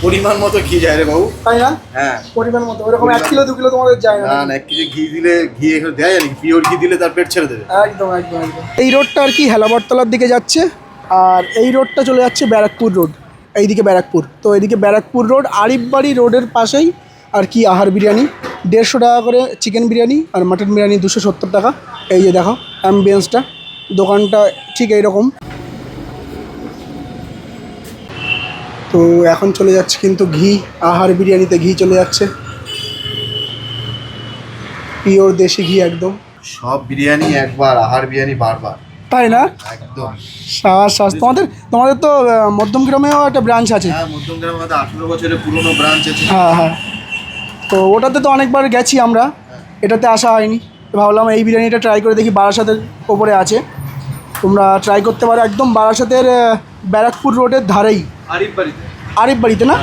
পরিমাণ মতো ঘি যায় রে বাবু, তাই না? হ্যাঁ পরিমাণ মতো। ওরকম 1 কিলো 2 কিলো তোমাদের যায় না? না না, 1 কেজি ঘি দিলে ঘি এখানে দেয় নাকি? পিওর ঘি দিলে তার পেট ছেড়ে দেবে। একদম একদম একদম। এই রোডটা আর কি হেলাবরতলার দিকে যাচ্ছে, আর এই রোডটা চলে যাচ্ছে ব্যারাকপুর রোড। এইদিকে ব্যারাকপুর, তো এইদিকে ব্যারাকপুর রোড আরিফবাড়ি রোডের পাশেই আর কি আহার বিরিয়ানি। 150 টাকা করে চিকেন বিরিয়ানি, আর মাটন বিরিয়ানি 270 টাকা। এই যে দেখো অ্যাম্বিয়েন্সটা, দোকানটা ঠিক এইরকম। তো এখন চলে যাচ্ছে কিন্তু ঘি, আহার বিরিয়ানিতে ঘি চলে যাচ্ছে, পিওর দেশি ঘি একদম। সব বিরিয়ানি একবার, আহার বিরিয়ানি বারবার, তাই না? একদম। শ্বাস তোমাদের তো মধ্যমগ্রামেও একটা ব্রাঞ্চ আছে। হ্যাঁ, মধ্যমগ্রামে আমাদের 18 বছরের পুরনো ব্রাঞ্চ আছে। হ্যাঁ হ্যাঁ, তো ওটাতে তো অনেকবার গেছি আমরা, এটাতে আসা হয়নি। তো ভাবলাম এই বিরিয়ানিটা ট্রাই করে দেখি, বারাসাতের ওপরে আছে, তোমরা ট্রাই করতে পারো। একদম বারাসাতের ব্যারাকপুর রোডের ধারেই, আরিফবাড়িতে না?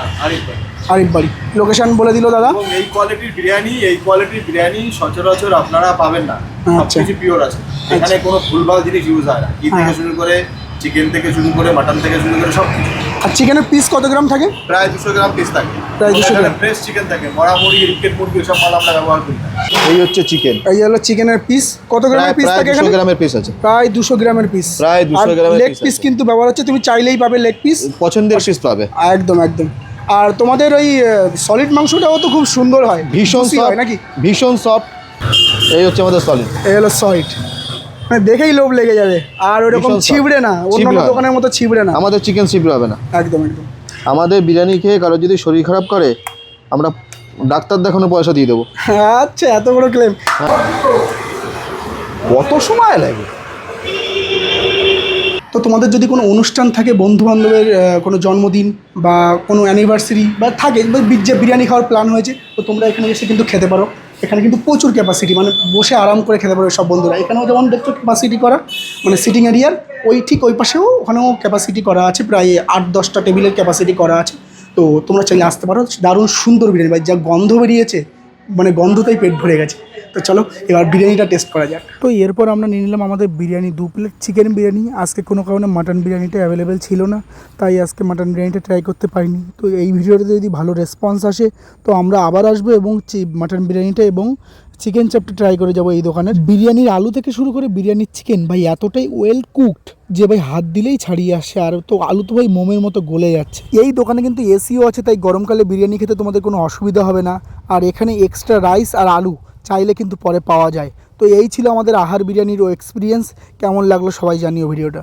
আরিফবাড়ি লোকেশন বলে দিল দাদা। এবং এই কোয়ালিটির বিরিয়ানি সচরাচর আপনারা পাবেন না। আচ্ছা। সবকিছু পিওর আছে এখানে, কোনো ভুলভাল জিনিস ইউজ হয় না। ঘি থেকে শুরু করে, চিকেন থেকে শুরু করে, মাটন থেকে শুরু করে সব কিছু। আর চিকেনের পিস কত গ্রাম থাকে? প্রায় 200 গ্রাম পিস থাকে। প্রায় 200 গ্রাম ফ্রেশ চিকেন থাকে, মরা মুরগি, রিকেট মুরগি সব মাল আমরা ব্যবহার করি না। এই হচ্ছে চিকেন, এই হলো চিকেনের পিস। কত গ্রামের পিস থাকে এখানে? 200 গ্রামের পিস আছে, প্রায় 200 গ্রামের পিস। প্রায় 200 গ্রামের লেগ piece পিস আছে। কিন্তু ব্যবহার হচ্ছে, তুমি চাইলেই পাবে লেগ পিস, পছন্দের পিস পাবে। একদম একদম। আর তোমাদের ওই সলিড মাংসটাও তো খুব সুন্দর হয়, ভীষণ juicy হয় নাকি? ভীষণ সফট। এই হচ্ছে আমাদের সলিড, এই হলো সলিড, মানে দেখেই লোভ লেগে যাবে। আর ওরকম ভীষণ soft। ছিবড়ে না, অন্যান্য ছিবড়ে দোকানের মতো ছিবড়ে না। আমাদের চিকেন সিপড়ে হবে না। একদম একদম। আমাদের বিরিয়ানি খেয়ে কারো যদি শরীর খারাপ করে, আমরা ডাক্তার দেখানোর পয়সা দিয়ে দেবো। আচ্ছা, এত বড় ক্লেম। কত সময় লাগে? তো তোমাদের যদি কোনো অনুষ্ঠান থাকে, বন্ধু বান্ধবের কোনো জন্মদিন বা কোনো অ্যানিভার্সারি বা থাকে, যে বিরিয়ানি খাওয়ার প্ল্যান হয়েছে, তো তোমরা এখানে এসে কিন্তু খেতে পারো। এখানে কিন্তু প্রচুর ক্যাপাসিটি, মানে বসে আরাম করে খেতে পারো সব বন্ধুরা। এখানেও যেমন দেখছো ক্যাপাসিটি করা, মানে সিটিং এরিয়ার ঠিক ওই পাশেও ওখানেও ক্যাপাসিটি করা আছে, প্রায় 8-10টা টেবিলের ক্যাপাসিটি করা আছে। তো তোমরা চাইলে আসতে পারো। দারুণ সুন্দর বিরিয়ানি, ভাই যা গন্ধ বেরিয়েছে, মানে গন্ধতেই পেট ভরে গেছে। তো চলো এবার বিরিয়ানিটা টেস্ট করা যাক। তো এরপর আমরা নিয়ে নিলাম আমাদের বিরিয়ানি, 2 প্লেট চিকেন বিরিয়ানি। আজকে কোনো কারণে মাটন বিরিয়ানিটা অ্যাভেলেবেল ছিল না, তাই আজকে মাটন বিরিয়ানিটা ট্রাই করতে পারিনি। তো এই ভিডিওটাতে যদি ভালো রেসপন্স আসে, তো আমরা আবার আসবো এবং মাটন বিরিয়ানিটা এবং চিকেন চাপটা ট্রাই করে যাবো এই দোকানের। বিরিয়ানির আলু থেকে শুরু করে বিরিয়ানির চিকেন ভাই এতটাই ওয়েল কুকড যে ভাই হাত দিলেই ছাড়িয়ে আসে, আর তো আলু তো ভাই মোমের মতো গলে যাচ্ছে। এই দোকানে কিন্তু এসিও আছে, তাই গরমকালে বিরিয়ানি খেতে তোমাদের কোনো অসুবিধা হবে না। আর এখানে এক্সট্রা রাইস আর আলু চাইলে কিন্তু পরে পাওয়া যায়। তো এই ছিল আমাদের আহার বিরিয়ানির এক্সপিরিয়েন্স। কেমন লাগলো সবাই জানিও ভিডিওটা।